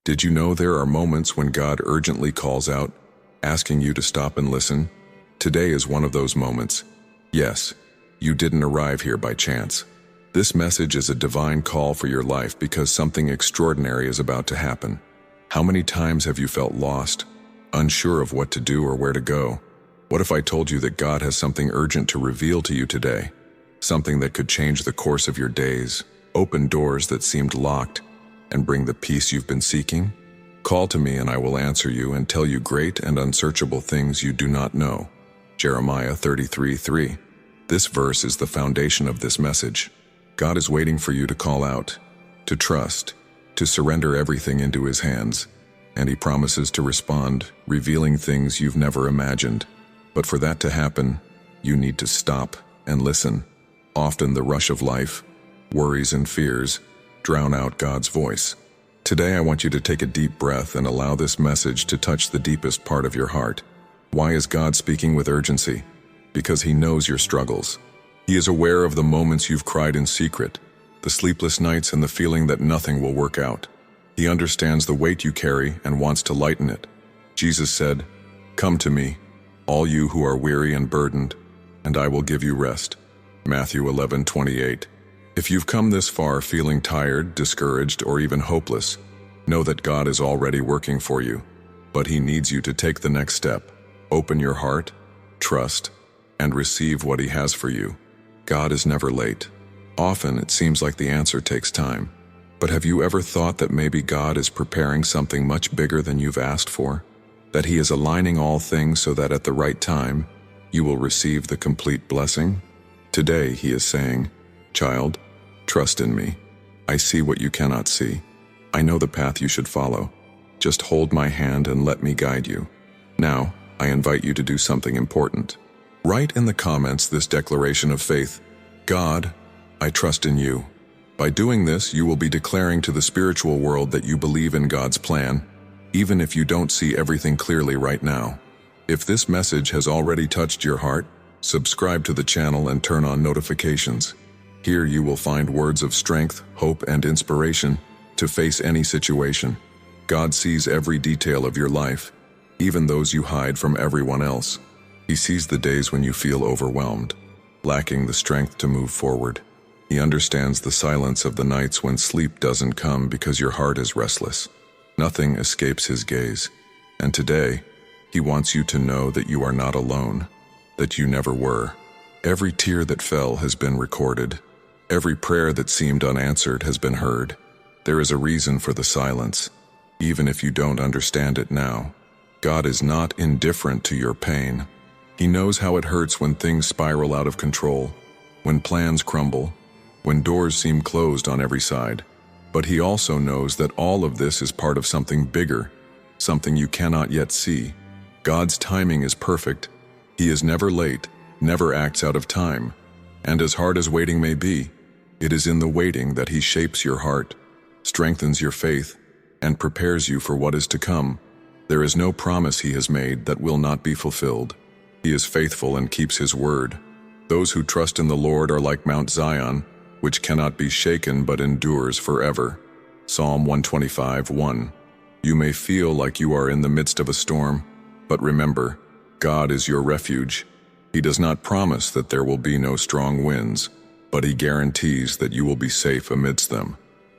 Did you know there are moments when God urgently calls out, asking you to stop and listen? Today is one of those moments. Yes, you didn't arrive here by chance. This message is a divine call for your life because something extraordinary is about to happen. How many times have you felt lost, unsure of what to do or where to go? What if I told you that God has something urgent to reveal to you today? Something that could change the course of your days, open doors that seemed locked, and bring the peace you've been seeking? Call to me and I will answer you and tell you great and unsearchable things you do not know. Jeremiah 33:3. This verse is the foundation of this message. God is waiting for you to call out, to trust, to surrender everything into His hands, and He promises to respond, revealing things you've never imagined. But for that to happen, you need to stop and listen. Often the rush of life, worries and fears, drown out God's voice. Today I want you to take a deep breath and allow this message to touch the deepest part of your heart. Why is God speaking with urgency? Because He knows your struggles. He is aware of the moments you've cried in secret, the sleepless nights and the feeling that nothing will work out. He understands the weight you carry and wants to lighten it. Jesus said, "Come to me, all you who are weary and burdened, and I will give you rest." Matthew 11:28. If you've come this far feeling tired, discouraged, or even hopeless, know that God is already working for you, but He needs you to take the next step. Open your heart, trust, and receive what He has for you. God is never late. Often it seems like the answer takes time. But have you ever thought that maybe God is preparing something much bigger than you've asked for? That He is aligning all things so that at the right time, you will receive the complete blessing? Today He is saying, "Child, trust in me. I see what you cannot see. I know the path you should follow. Just hold my hand and let me guide you." Now, I invite you to do something important. Write in the comments this declaration of faith: "God, I trust in you." By doing this, you will be declaring to the spiritual world that you believe in God's plan, even if you don't see everything clearly right now. If this message has already touched your heart, subscribe to the channel and turn on notifications. Here you will find words of strength, hope, and inspiration to face any situation. God sees every detail of your life, even those you hide from everyone else. He sees the days when you feel overwhelmed, lacking the strength to move forward. He understands the silence of the nights when sleep doesn't come because your heart is restless. Nothing escapes His gaze. And today, He wants you to know that you are not alone, that you never were. Every tear that fell has been recorded. Every prayer that seemed unanswered has been heard. There is a reason for the silence, even if you don't understand it now. God is not indifferent to your pain. He knows how it hurts when things spiral out of control, when plans crumble, when doors seem closed on every side. But He also knows that all of this is part of something bigger, something you cannot yet see. God's timing is perfect. He is never late, never acts out of time. And as hard as waiting may be, it is in the waiting that He shapes your heart, strengthens your faith, and prepares you for what is to come. There is no promise He has made that will not be fulfilled. He is faithful and keeps His word. Those who trust in the Lord are like Mount Zion, which cannot be shaken but endures forever. Psalm 125:1. You may feel like you are in the midst of a storm, but remember, God is your refuge. He does not promise that there will be no strong winds, but He guarantees that you will be safe amidst them.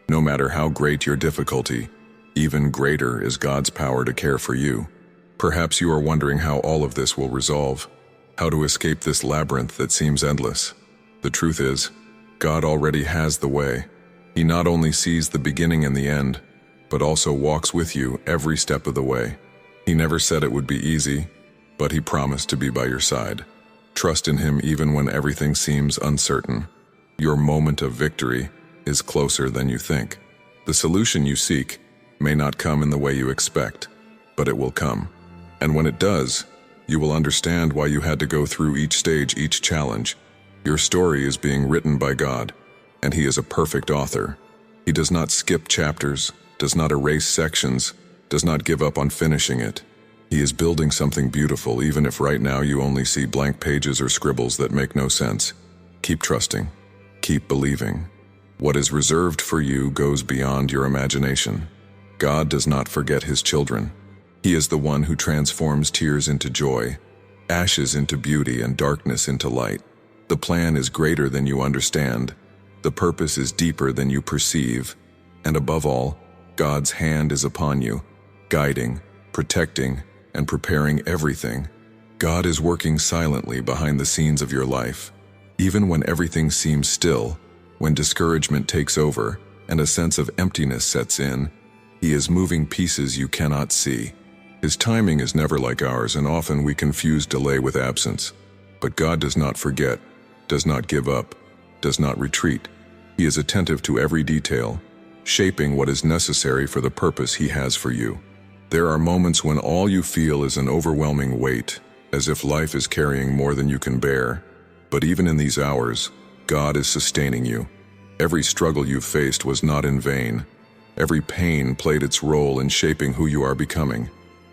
No matter how great your difficulty, even greater is God's power to care for you. Perhaps you are wondering how all of this will resolve, how to escape this labyrinth that seems endless. The truth is, God already has the way. He not only sees the beginning and the end, but also walks with you every step of the way. He never said it would be easy, but He promised to be by your side. Trust in Him even when everything seems uncertain. Your moment of victory is closer than you think. The solution you seek may not come in the way you expect, but it will come. And when it does, you will understand why you had to go through each stage, each challenge. Your story is being written by God, and He is a perfect author. He does not skip chapters, does not erase sections, does not give up on finishing it. He is building something beautiful, even if right now you only see blank pages or scribbles that make no sense. Keep trusting. Keep believing. What is reserved for you goes beyond your imagination. God does not forget his children. He is the one who transforms tears into joy, ashes into beauty, and darkness into light. The plan is greater than you understand. The purpose is deeper than you perceive. And above all, God's hand is upon you, guiding, protecting, and preparing everything. God is working silently behind the scenes of your life. Even when everything seems still, when discouragement takes over, and a sense of emptiness sets in, he is moving pieces you cannot see. His timing is never like ours, and often we confuse delay with absence. But God does not forget, does not give up, does not retreat. He is attentive to every detail, shaping what is necessary for the purpose he has for you. There are moments when all you feel is an overwhelming weight, as if life is carrying more than you can bear. But even in these hours, God is sustaining you. Every struggle you've faced was not in vain. Every pain played its role in shaping who you are becoming.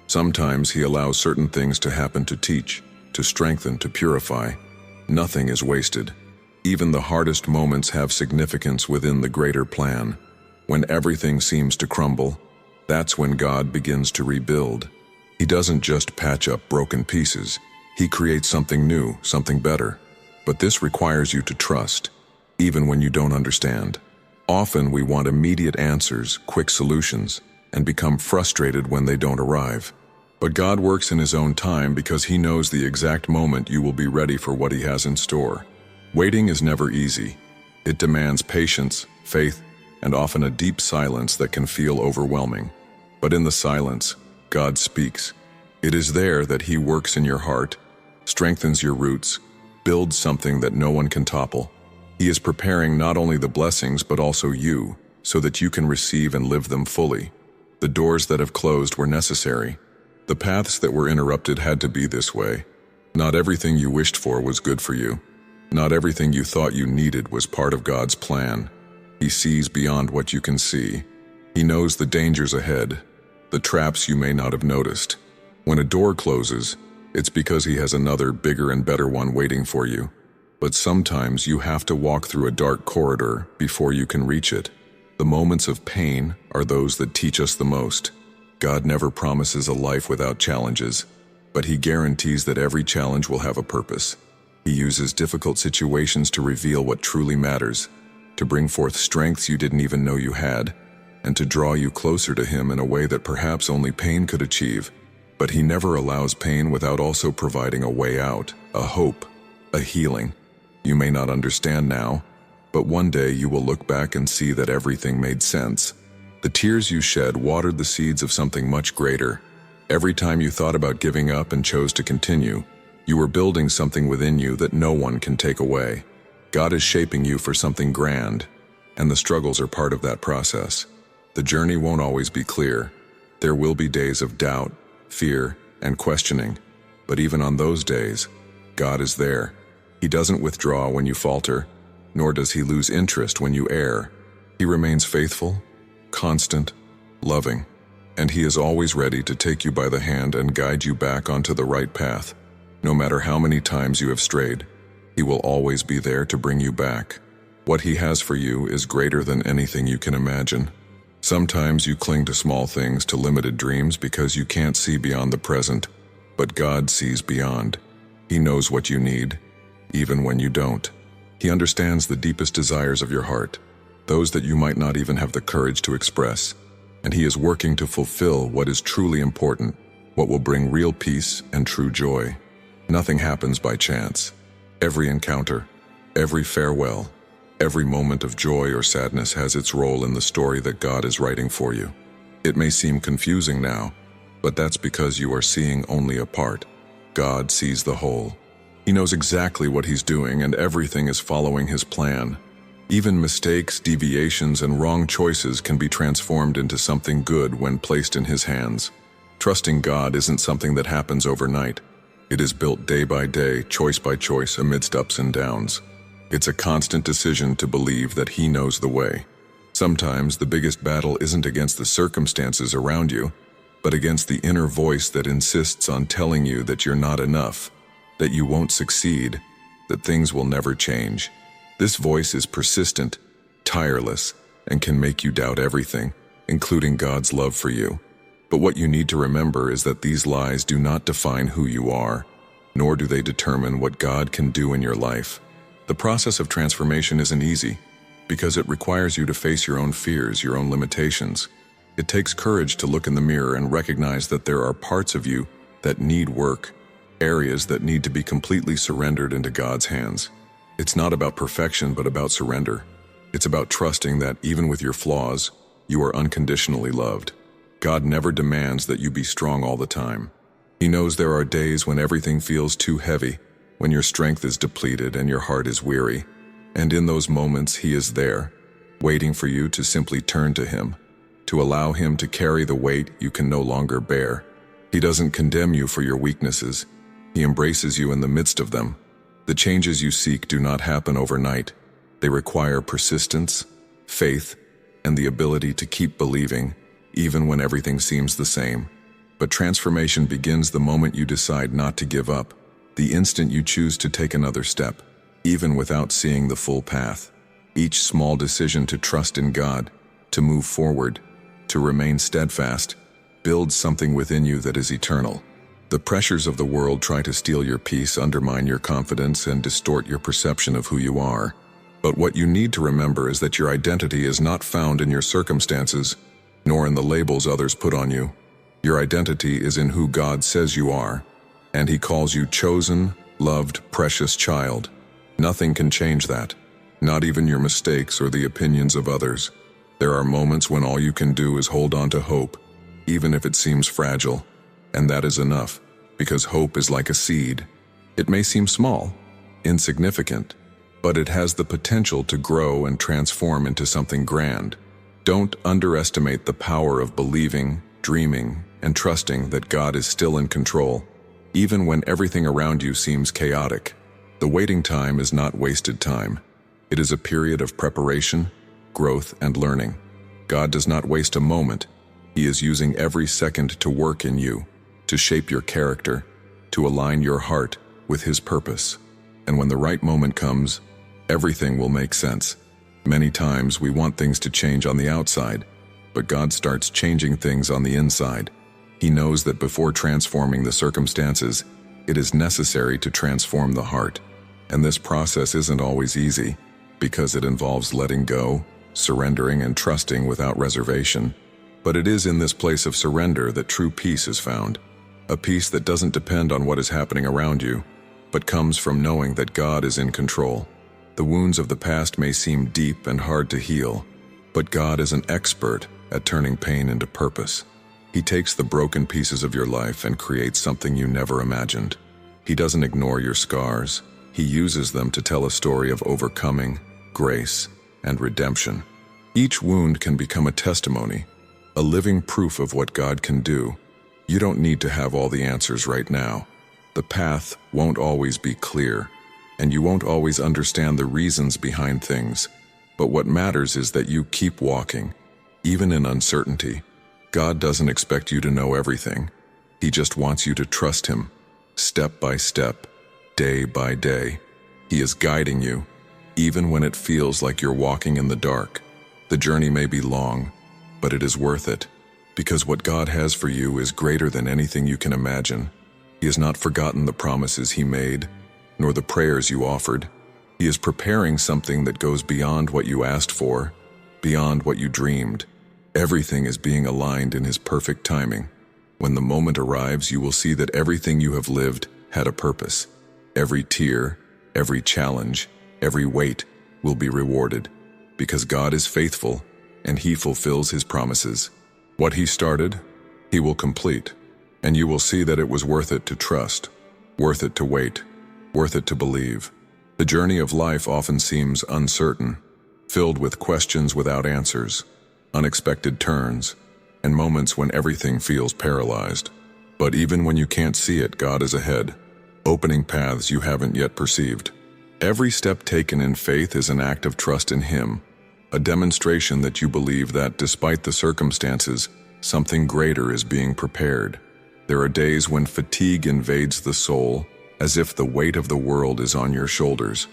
Sometimes he allows certain things to happen to teach, to strengthen, to purify. Nothing is wasted. Even the hardest moments have significance within the greater plan. When everything seems to crumble, that's when God begins to rebuild. He doesn't just patch up broken pieces. He creates something new, something better. But this requires you to trust, even when you don't understand. Often we want immediate answers, quick solutions, and become frustrated when they don't arrive. But God works in his own time because he knows the exact moment you will be ready for what he has in store. Waiting is never easy. It demands patience, faith, and often a deep silence that can feel overwhelming. But in the silence, God speaks. It is there that he works in your heart, strengthens your roots, builds something that no one can topple. He is preparing not only the blessings but also you, so that you can receive and live them fully. The doors that have closed were necessary. The paths that were interrupted had to be this way. Not everything you wished for was good for you. Not everything you thought you needed was part of God's plan. He sees beyond what you can see. He knows the dangers ahead, the traps you may not have noticed. When a door closes, it's because he has another, bigger and better one waiting for you. But sometimes you have to walk through a dark corridor before you can reach it. The moments of pain are those that teach us the most. God never promises a life without challenges, but he guarantees that every challenge will have a purpose. He uses difficult situations to reveal what truly matters, to bring forth strengths you didn't even know you had, and to draw you closer to him in a way that perhaps only pain could achieve. But he never allows pain without also providing a way out, a hope, a healing. You may not understand now, but one day you will look back and see that everything made sense. The tears you shed watered the seeds of something much greater. Every time you thought about giving up and chose to continue, you were building something within you that no one can take away. God is shaping you for something grand, and the struggles are part of that process. The journey won't always be clear. There will be days of doubt, fear, and questioning. But even on those days, God is there. He doesn't withdraw when you falter, nor does he lose interest when you err. He remains faithful, constant, loving, and he is always ready to take you by the hand and guide you back onto the right path. No matter how many times you have strayed, he will always be there to bring you back. What he has for you is greater than anything you can imagine. Sometimes you cling to small things, to limited dreams because you can't see beyond the present, but God sees beyond. He knows what you need, even when you don't. He understands the deepest desires of your heart, those that you might not even have the courage to express, and he is working to fulfill what is truly important, what will bring real peace and true joy. Nothing happens by chance. Every encounter, every farewell, every moment of joy or sadness has its role in the story that God is writing for you. It may seem confusing now, but that's because you are seeing only a part. God sees the whole. He knows exactly what he's doing, and everything is following his plan. Even mistakes, deviations, and wrong choices can be transformed into something good when placed in his hands. Trusting God isn't something that happens overnight. It is built day by day, choice by choice, amidst ups and downs. It's a constant decision to believe that he knows the way. Sometimes the biggest battle isn't against the circumstances around you, but against the inner voice that insists on telling you that you're not enough, that you won't succeed, that things will never change. This voice is persistent, tireless, and can make you doubt everything. including God's love for you. But what you need to remember is that these lies do not define who you are, nor do they determine what God can do in your life. The process of transformation isn't easy, because it requires you to face your own fears, your own limitations. It takes courage to look in the mirror and recognize that there are parts of you that need work, areas that need to be completely surrendered into God's hands. It's not about perfection, but about surrender. It's about trusting that even with your flaws, you are unconditionally loved. God never demands that you be strong all the time. He knows there are days when everything feels too heavy, when your strength is depleted and your heart is weary. And in those moments, He is there, waiting for you to simply turn to Him, to allow Him to carry the weight you can no longer bear. He doesn't condemn you for your weaknesses. He embraces you in the midst of them. The changes you seek do not happen overnight. They require persistence, faith, and the ability to keep believing, even when everything seems the same. But transformation begins the moment you decide not to give up, the instant you choose to take another step, even without seeing the full path. Each small decision to trust in God, to move forward, to remain steadfast, builds something within you that is eternal. The pressures of the world try to steal your peace, undermine your confidence, and distort your perception of who you are. But what you need to remember is that your identity is not found in your circumstances, nor in the labels others put on you. Your identity is in who God says you are, and He calls you chosen, loved, precious child. Nothing can change that, not even your mistakes or the opinions of others. There are moments when all you can do is hold on to hope, even if it seems fragile. And that is enough, because hope is like a seed. It may seem small, insignificant, but it has the potential to grow and transform into something grand. Don't underestimate the power of believing, dreaming, and trusting that God is still in control, even when everything around you seems chaotic. The waiting time is not wasted time. It is a period of preparation, growth, and learning. God does not waste a moment. He is using every second to work in you, to shape your character, to align your heart with His purpose. And when the right moment comes, everything will make sense. Many times we want things to change on the outside, but God starts changing things on the inside. He knows that before transforming the circumstances, it is necessary to transform the heart. And this process isn't always easy, because it involves letting go, surrendering, and trusting without reservation. But it is in this place of surrender that true peace is found. A peace that doesn't depend on what is happening around you, but comes from knowing that God is in control. The wounds of the past may seem deep and hard to heal, but God is an expert at turning pain into purpose. He takes the broken pieces of your life and creates something you never imagined. He doesn't ignore your scars. He uses them to tell a story of overcoming, grace, and redemption. Each wound can become a testimony, a living proof of what God can do. You don't need to have all the answers right now. The path won't always be clear, and you won't always understand the reasons behind things. But what matters is that you keep walking, even in uncertainty. God doesn't expect you to know everything. He just wants you to trust Him, step by step, day by day. He is guiding you, even when it feels like you're walking in the dark. The journey may be long, but it is worth it, because what God has for you is greater than anything you can imagine. He has not forgotten the promises He made, nor the prayers you offered. He is preparing something that goes beyond what you asked for, beyond what you dreamed. Everything is being aligned in His perfect timing. When the moment arrives, you will see that everything you have lived had a purpose. Every tear, every challenge, every weight will be rewarded, because God is faithful and He fulfills His promises. What He started, He will complete, and you will see that it was worth it to trust, worth it to wait, worth it to believe. The journey of life often seems uncertain, filled with questions without answers, unexpected turns, and moments when everything feels paralyzed. But even when you can't see it, God is ahead, opening paths you haven't yet perceived. Every step taken in faith is an act of trust in Him, a demonstration that you believe that, despite the circumstances, something greater is being prepared. There are days when fatigue invades the soul, as if the weight of the world is on your shoulders.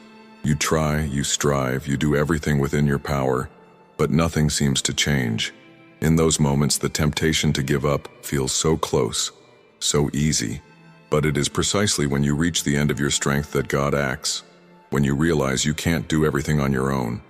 You try, you strive, you do everything within your power, but nothing seems to change. In those moments, the temptation to give up feels so close, so easy. But it is precisely when you reach the end of your strength that God acts. When you realize you can't do everything on your own,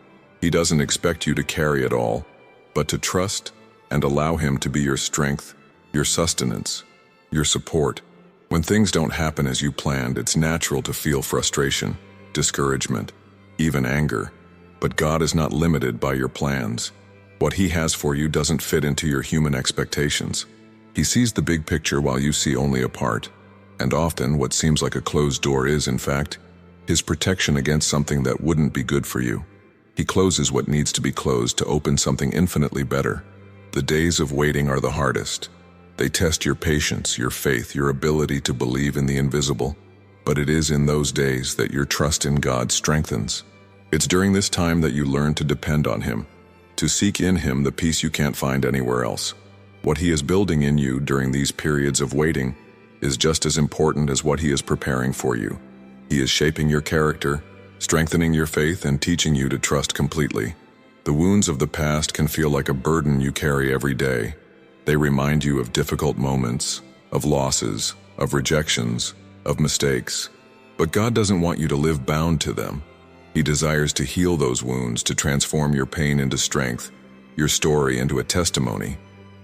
He doesn't expect you to carry it all, but to trust and allow Him to be your strength, your sustenance, your support. When things don't happen as you planned, it's natural to feel frustration, discouragement, even anger. But God is not limited by your plans. What He has for you doesn't fit into your human expectations. He sees the big picture while you see only a part. And often, what seems like a closed door is, in fact, His protection against something that wouldn't be good for you. He closes what needs to be closed to open something infinitely better. The days of waiting are the hardest. They test your patience, your faith, your ability to believe in the invisible. But it is in those days that your trust in God strengthens. It's during this time that you learn to depend on Him, to seek in Him the peace you can't find anywhere else. What He is building in you during these periods of waiting is just as important as what He is preparing for you. He is shaping your character, strengthening your faith, and teaching you to trust completely. The wounds of the past can feel like a burden you carry every day. They remind you of difficult moments, of losses, of rejections, of mistakes. But God doesn't want you to live bound to them. He desires to heal those wounds, to transform your pain into strength, your story into a testimony.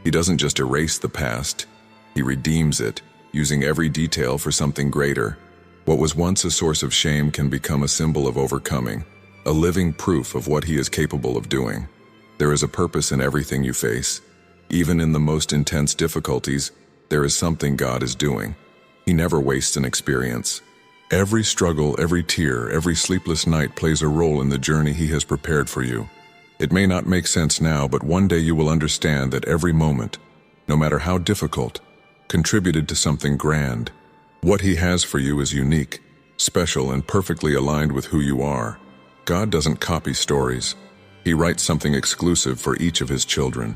He doesn't just erase the past, He redeems it, using every detail for something greater. What was once a source of shame can become a symbol of overcoming, a living proof of what He is capable of doing. There is a purpose in everything you face. Even in the most intense difficulties, there is something God is doing. He never wastes an experience. Every struggle, every tear, every sleepless night plays a role in the journey He has prepared for you. It may not make sense now, but one day you will understand that every moment, no matter how difficult, contributed to something grand. What He has for you is unique, special, and perfectly aligned with who you are. God doesn't copy stories. He writes something exclusive for each of His children.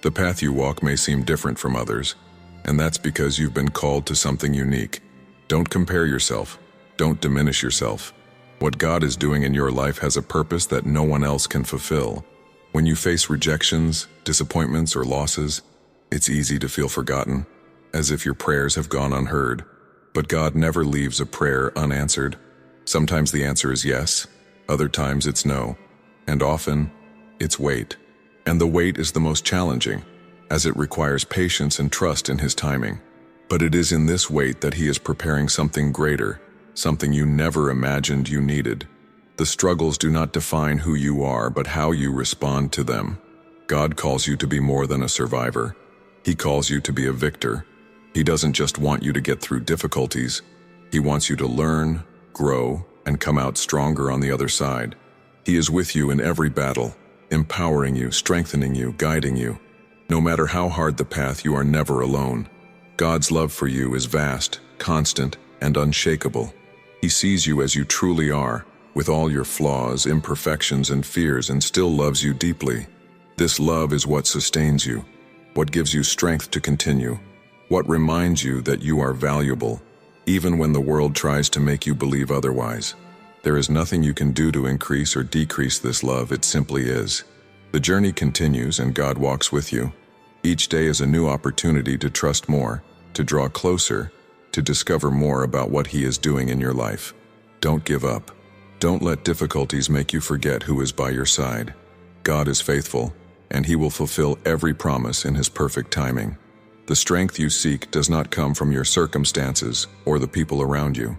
The path you walk may seem different from others, and that's because you've been called to something unique. Don't compare yourself. Don't diminish yourself. What God is doing in your life has a purpose that no one else can fulfill. When you face rejections, disappointments, or losses, it's easy to feel forgotten, as if your prayers have gone unheard. But God never leaves a prayer unanswered. Sometimes the answer is yes, other times it's no, and often it's wait. And the wait is the most challenging, as it requires patience and trust in His timing. But it is in this wait that He is preparing something greater, something you never imagined you needed. The struggles do not define who you are, but how you respond to them. God calls you to be more than a survivor. He calls you to be a victor. He doesn't just want you to get through difficulties. He wants you to learn, grow, and come out stronger on the other side. He is with you in every battle, empowering you, strengthening you, guiding you. No matter how hard the path, you are never alone. God's love for you is vast, constant, and unshakable. He sees you as you truly are, with all your flaws, imperfections, and fears, and still loves you deeply. This love is what sustains you, what gives you strength to continue, what reminds you that you are valuable, even when the world tries to make you believe otherwise. There is nothing you can do to increase or decrease this love, it simply is. The journey continues and God walks with you. Each day is a new opportunity to trust more, to draw closer, to discover more about what He is doing in your life. Don't give up. Don't let difficulties make you forget who is by your side. God is faithful, and He will fulfill every promise in His perfect timing. The strength you seek does not come from your circumstances or the people around you.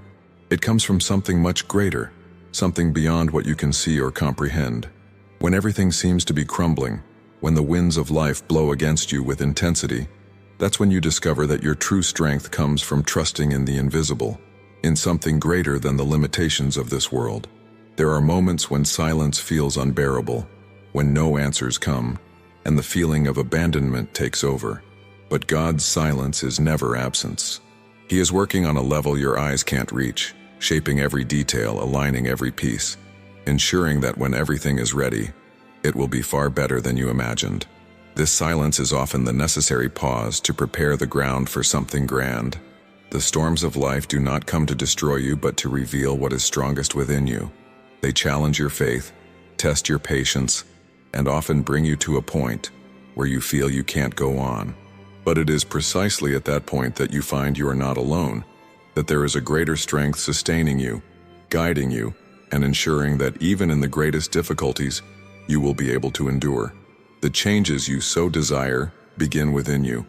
It comes from something much greater, something beyond what you can see or comprehend. When everything seems to be crumbling, when the winds of life blow against you with intensity, that's when you discover that your true strength comes from trusting in the invisible, in something greater than the limitations of this world. There are moments when silence feels unbearable, when no answers come, and the feeling of abandonment takes over. But God's silence is never absence. He is working on a level your eyes can't reach, shaping every detail, aligning every piece, ensuring that when everything is ready, it will be far better than you imagined. This silence is often the necessary pause to prepare the ground for something grand. The storms of life do not come to destroy you, but to reveal what is strongest within you. They challenge your faith, test your patience, and often bring you to a point where you feel you can't go on. But it is precisely at that point that you find you are not alone, that there is a greater strength sustaining you, guiding you, and ensuring that even in the greatest difficulties, you will be able to endure. The changes you so desire begin within you.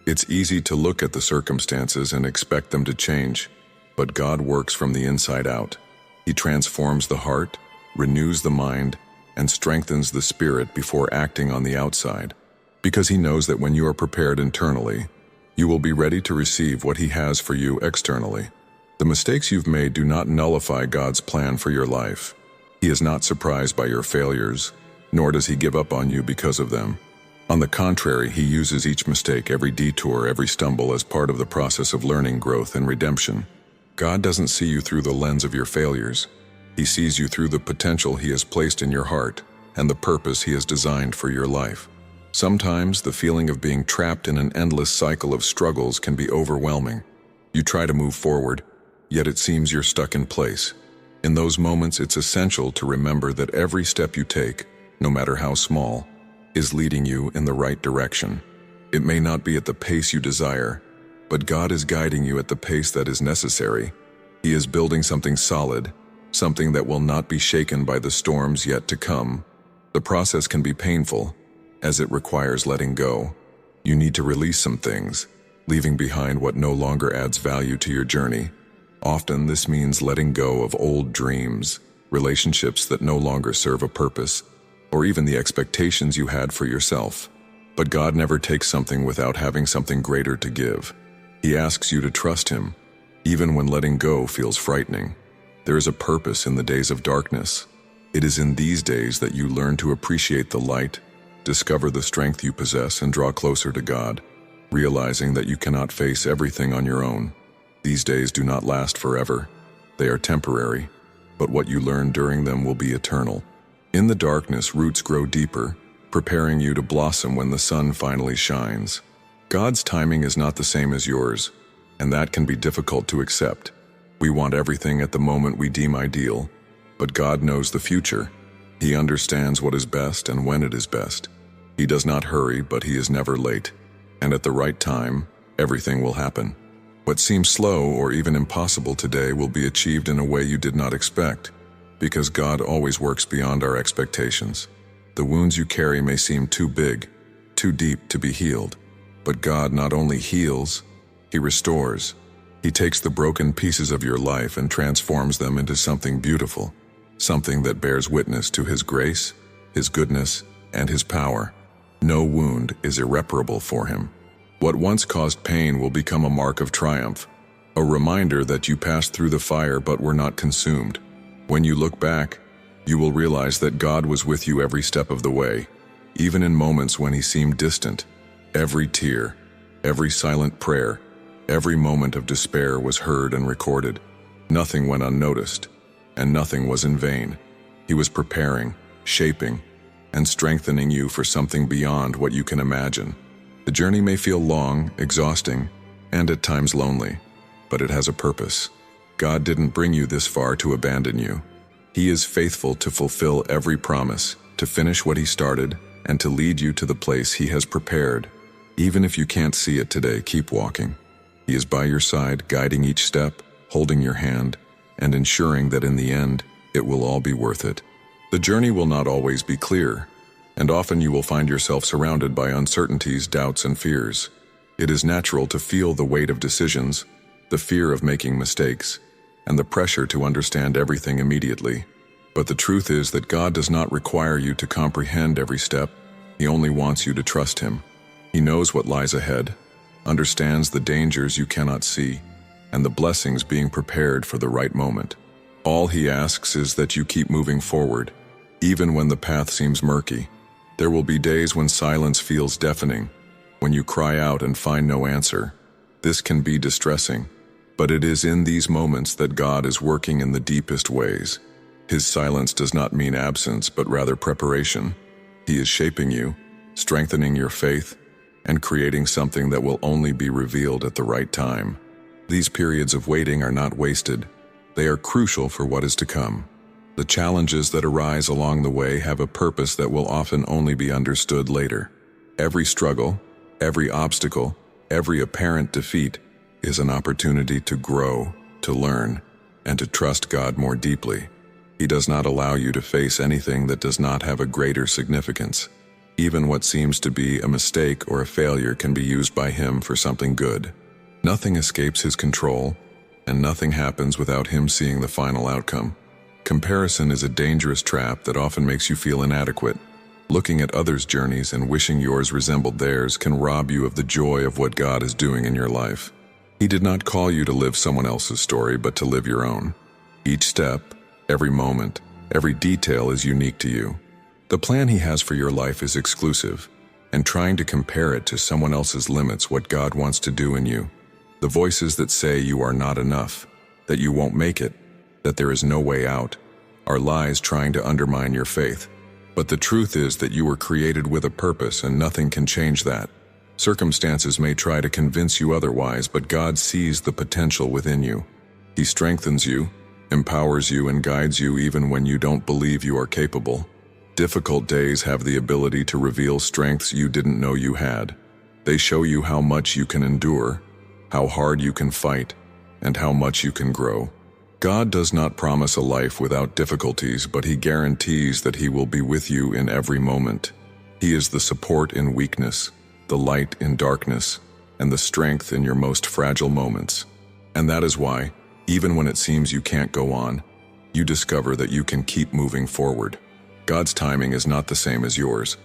It's easy to look at the circumstances and expect them to change, but God works from the inside out. He transforms the heart, renews the mind, and strengthens the spirit before acting on the outside, because He knows that when you are prepared internally, you will be ready to receive what He has for you externally. The mistakes you've made do not nullify God's plan for your life. He is not surprised by your failures, nor does He give up on you because of them. On the contrary, He uses each mistake, every detour, every stumble as part of the process of learning, growth, and redemption. God doesn't see you through the lens of your failures. He sees you through the potential He has placed in your heart and the purpose He has designed for your life. Sometimes the feeling of being trapped in an endless cycle of struggles can be overwhelming. You try to move forward, yet it seems you're stuck in place. In those moments, it's essential to remember that every step you take, no matter how small, is leading you in the right direction. It may not be at the pace you desire, but God is guiding you at the pace that is necessary. He is building something solid, something that will not be shaken by the storms yet to come. The process can be painful, as it requires letting go. You need to release some things, leaving behind what no longer adds value to your journey. Often this means letting go of old dreams, relationships that no longer serve a purpose, or even the expectations you had for yourself. But God never takes something without having something greater to give. He asks you to trust Him, even when letting go feels frightening. There is a purpose in the days of darkness. It is in these days that you learn to appreciate the light, discover the strength you possess, and draw closer to God, realizing that you cannot face everything on your own. These days do not last forever. They are temporary, but what you learn during them will be eternal. In the darkness, roots grow deeper, preparing you to blossom when the sun finally shines. God's timing is not the same as yours, and that can be difficult to accept. We want everything at the moment we deem ideal, but God knows the future. He understands what is best and when it is best. He does not hurry, but He is never late. And at the right time, everything will happen. What seems slow or even impossible today will be achieved in a way you did not expect, because God always works beyond our expectations. The wounds you carry may seem too big, too deep to be healed, but God not only heals, He restores. He takes the broken pieces of your life and transforms them into something beautiful, something that bears witness to His grace, His goodness, and His power. No wound is irreparable for Him. What once caused pain will become a mark of triumph, a reminder that you passed through the fire but were not consumed. When you look back, you will realize that God was with you every step of the way, even in moments when He seemed distant. Every tear, every silent prayer, every moment of despair was heard and recorded. Nothing went unnoticed, and nothing was in vain. He was preparing, shaping, and strengthening you for something beyond what you can imagine. The journey may feel long, exhausting, and at times lonely, but it has a purpose. God didn't bring you this far to abandon you. He is faithful to fulfill every promise, to finish what He started, and to lead you to the place He has prepared. Even if you can't see it today, keep walking. He is by your side, guiding each step, holding your hand, and ensuring that in the end, it will all be worth it. The journey will not always be clear, and often you will find yourself surrounded by uncertainties, doubts, and fears. It is natural to feel the weight of decisions, the fear of making mistakes, and the pressure to understand everything immediately. But the truth is that God does not require you to comprehend every step. He only wants you to trust Him. He knows what lies ahead, understands the dangers you cannot see, and the blessings being prepared for the right moment. All He asks is that you keep moving forward, even when the path seems murky. There will be days when silence feels deafening, when you cry out and find no answer. This can be distressing, but it is in these moments that God is working in the deepest ways. His silence does not mean absence, but rather preparation. He is shaping you, strengthening your faith, and creating something that will only be revealed at the right time. These periods of waiting are not wasted. They are crucial for what is to come. The challenges that arise along the way have a purpose that will often only be understood later. Every struggle, every obstacle, every apparent defeat is an opportunity to grow, to learn, and to trust God more deeply. He does not allow you to face anything that does not have a greater significance. Even what seems to be a mistake or a failure can be used by Him for something good. Nothing escapes His control, and nothing happens without Him seeing the final outcome. Comparison is a dangerous trap that often makes you feel inadequate. Looking at others' journeys and wishing yours resembled theirs can rob you of the joy of what God is doing in your life. He did not call you to live someone else's story, but to live your own. Each step, every moment, every detail is unique to you. The plan He has for your life is exclusive, and trying to compare it to someone else's limits what God wants to do in you. The voices that say you are not enough, that you won't make it, that there is no way out, are lies trying to undermine your faith. But the truth is that you were created with a purpose, and nothing can change that. Circumstances may try to convince you otherwise, but God sees the potential within you. He strengthens you, empowers you, and guides you even when you don't believe you are capable. Difficult days have the ability to reveal strengths you didn't know you had. They show you how much you can endure, how hard you can fight, and how much you can grow. God does not promise a life without difficulties, but He guarantees that He will be with you in every moment. He is the support in weakness, the light in darkness, and the strength in your most fragile moments. And that is why, even when it seems you can't go on, you discover that you can keep moving forward. God's timing is not the same as yours,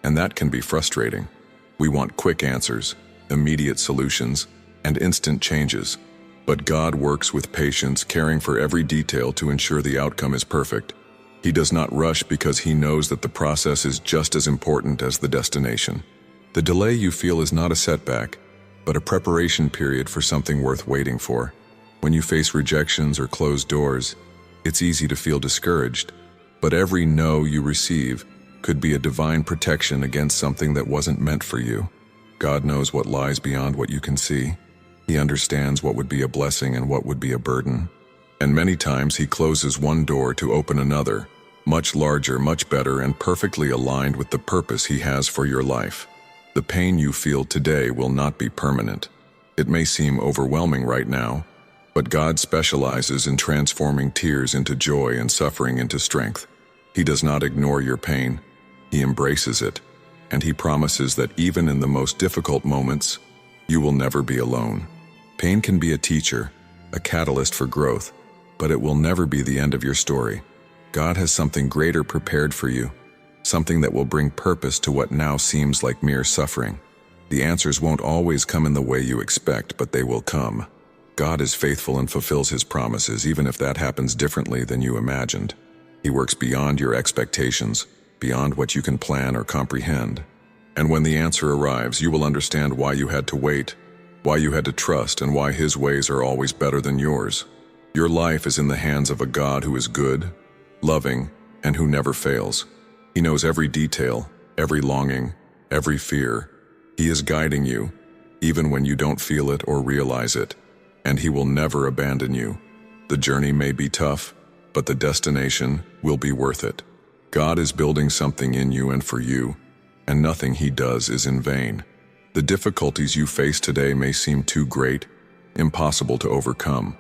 and that can be frustrating. We want quick answers, immediate solutions, and instant changes. But God works with patience, caring for every detail to ensure the outcome is perfect. He does not rush because He knows that the process is just as important as the destination. The delay you feel is not a setback, but a preparation period for something worth waiting for. When you face rejections or closed doors, it's easy to feel discouraged, but every no you receive could be a divine protection against something that wasn't meant for you. God knows what lies beyond what you can see. He understands what would be a blessing and what would be a burden. And many times He closes one door to open another, much larger, much better, and perfectly aligned with the purpose He has for your life. The pain you feel today will not be permanent. It may seem overwhelming right now, but God specializes in transforming tears into joy and suffering into strength. He does not ignore your pain. He embraces it, and He promises that even in the most difficult moments, you will never be alone. Pain can be a teacher, a catalyst for growth, but it will never be the end of your story. God has something greater prepared for you, something that will bring purpose to what now seems like mere suffering. The answers won't always come in the way you expect, but they will come. God is faithful and fulfills His promises, even if that happens differently than you imagined. He works beyond your expectations, beyond what you can plan or comprehend. And when the answer arrives, you will understand why you had to wait, why you had to trust, and why His ways are always better than yours. Your life is in the hands of a God who is good, loving, and who never fails. He knows every detail, every longing, every fear. He is guiding you, even when you don't feel it or realize it, and He will never abandon you. The journey may be tough, but the destination will be worth it. God is building something in you and for you, and nothing He does is in vain. The difficulties you face today may seem too great, impossible to overcome.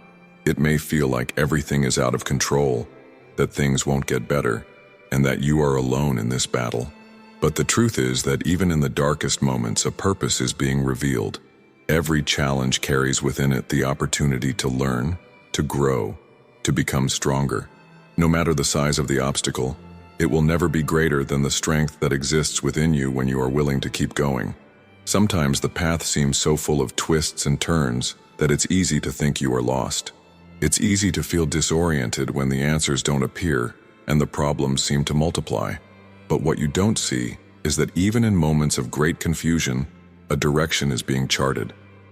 It may feel like everything is out of control, that things won't get better, and that you are alone in this battle. But the truth is that even in the darkest moments, a purpose is being revealed. Every challenge carries within it the opportunity to learn, to grow, to become stronger. No matter the size of the obstacle, it will never be greater than the strength that exists within you when you are willing to keep going. Sometimes the path seems so full of twists and turns that it's easy to think you are lost. It's easy to feel disoriented when the answers don't appear and the problems seem to multiply. But what you don't see is that even in moments of great confusion, a direction is being charted.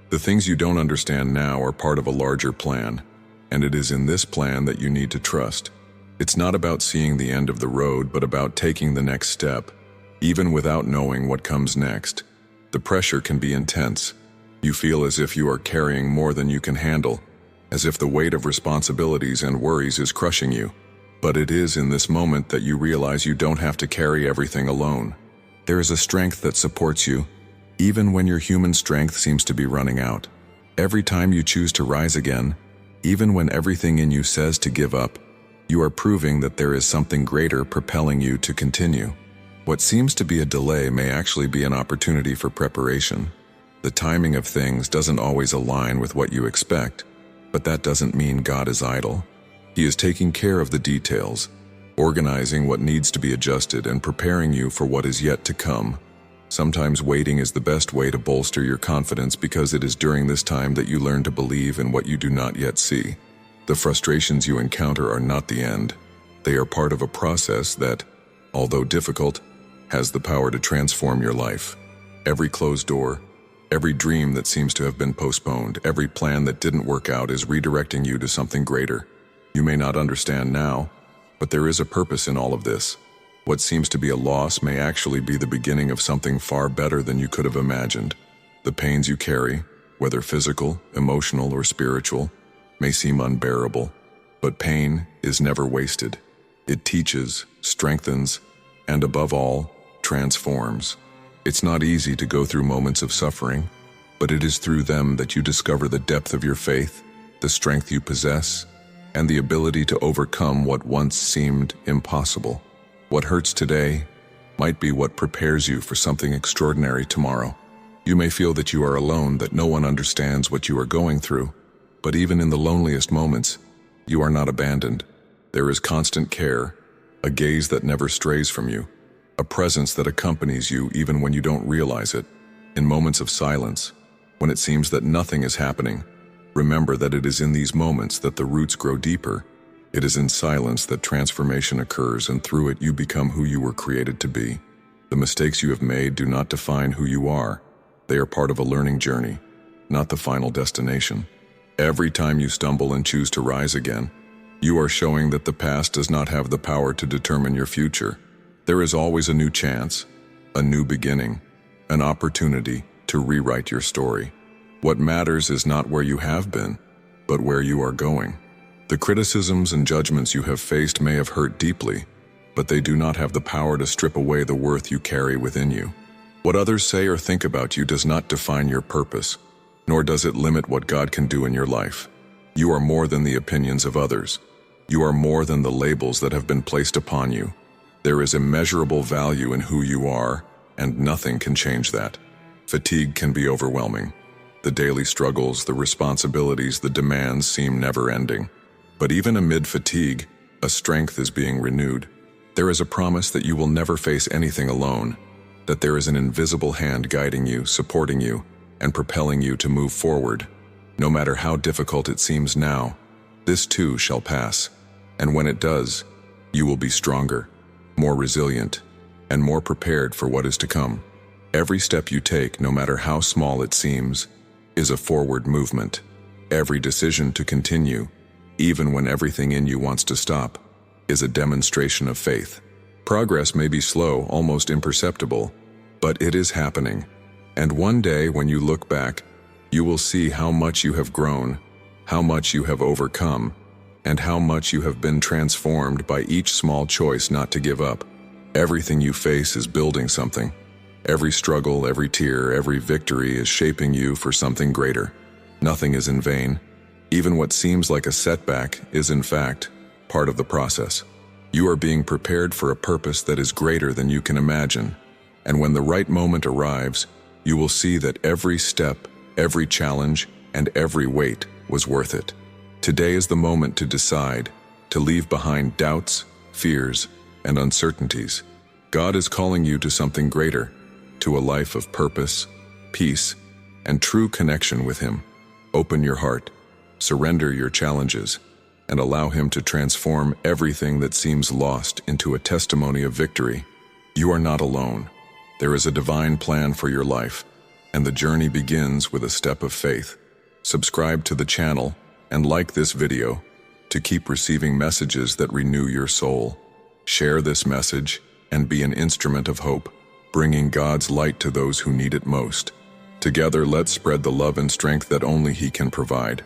The things you don't understand now are part of a larger plan, and it is in this plan that you need to trust. It's not about seeing the end of the road, but about taking the next step, even without knowing what comes next. The pressure can be intense. You feel as if you are carrying more than you can handle, as if the weight of responsibilities and worries is crushing you. But it is in this moment that you realize you don't have to carry everything alone. There is a strength that supports you, even when your human strength seems to be running out. Every time you choose to rise again, even when everything in you says to give up, you are proving that there is something greater propelling you to continue. What seems to be a delay may actually be an opportunity for preparation. The timing of things doesn't always align with what you expect, but that doesn't mean God is idle. He is taking care of the details, organizing what needs to be adjusted and preparing you for what is yet to come. Sometimes waiting is the best way to bolster your confidence because it is during this time that you learn to believe in what you do not yet see. The frustrations you encounter are not the end. They are part of a process that, although difficult, has the power to transform your life. Every closed door, every dream that seems to have been postponed, every plan that didn't work out is redirecting you to something greater. You may not understand now, but there is a purpose in all of this. What seems to be a loss may actually be the beginning of something far better than you could have imagined. The pains you carry, whether physical, emotional, or spiritual, may seem unbearable, but pain is never wasted. It teaches, strengthens, and above all, transforms. It's not easy to go through moments of suffering, but it is through them that you discover the depth of your faith, the strength you possess, and the ability to overcome what once seemed impossible. What hurts today might be what prepares you for something extraordinary tomorrow. You may feel that you are alone, that no one understands what you are going through, but even in the loneliest moments, you are not abandoned. There is constant care, a gaze that never strays from you, a presence that accompanies you even when you don't realize it. In moments of silence, when it seems that nothing is happening, remember that it is in these moments that the roots grow deeper. It is in silence that transformation occurs, and through it you become who you were created to be. The mistakes you have made do not define who you are. They are part of a learning journey, not the final destination. Every time you stumble and choose to rise again, you are showing that the past does not have the power to determine your future. There is always a new chance, a new beginning, an opportunity to rewrite your story. What matters is not where you have been, but where you are going. The criticisms and judgments you have faced may have hurt deeply, but they do not have the power to strip away the worth you carry within you. What others say or think about you does not define your purpose, nor does it limit what God can do in your life. You are more than the opinions of others. You are more than the labels that have been placed upon you. There is immeasurable value in who you are, and nothing can change that. Fatigue can be overwhelming. The daily struggles, the responsibilities, the demands seem never-ending. But even amid fatigue, a strength is being renewed. There is a promise that you will never face anything alone, that there is an invisible hand guiding you, supporting you, and propelling you to move forward. No matter how difficult it seems now, this too shall pass. And when it does, you will be stronger, more resilient, and more prepared for what is to come. Every step you take, no matter how small it seems, is a forward movement. Every decision to continue, even when everything in you wants to stop, is a demonstration of faith. Progress may be slow, almost imperceptible, but it is happening. And one day when you look back, you will see how much you have grown, how much you have overcome, and how much you have been transformed by each small choice not to give up. Everything you face is building something. Every struggle, every tear, every victory is shaping you for something greater. Nothing is in vain. Even what seems like a setback is, in fact, part of the process. You are being prepared for a purpose that is greater than you can imagine. And when the right moment arrives, you will see that every step, every challenge, and every weight was worth it. Today is the moment to decide, to leave behind doubts, fears, and uncertainties. God is calling you to something greater, to a life of purpose, peace, and true connection with Him. Open your heart, surrender your challenges, and allow Him to transform everything that seems lost into a testimony of victory. You are not alone. There is a divine plan for your life, and the journey begins with a step of faith. Subscribe to the channel and like this video to keep receiving messages that renew your soul. Share this message and be an instrument of hope, bringing God's light to those who need it most. Together, let's spread the love and strength that only He can provide.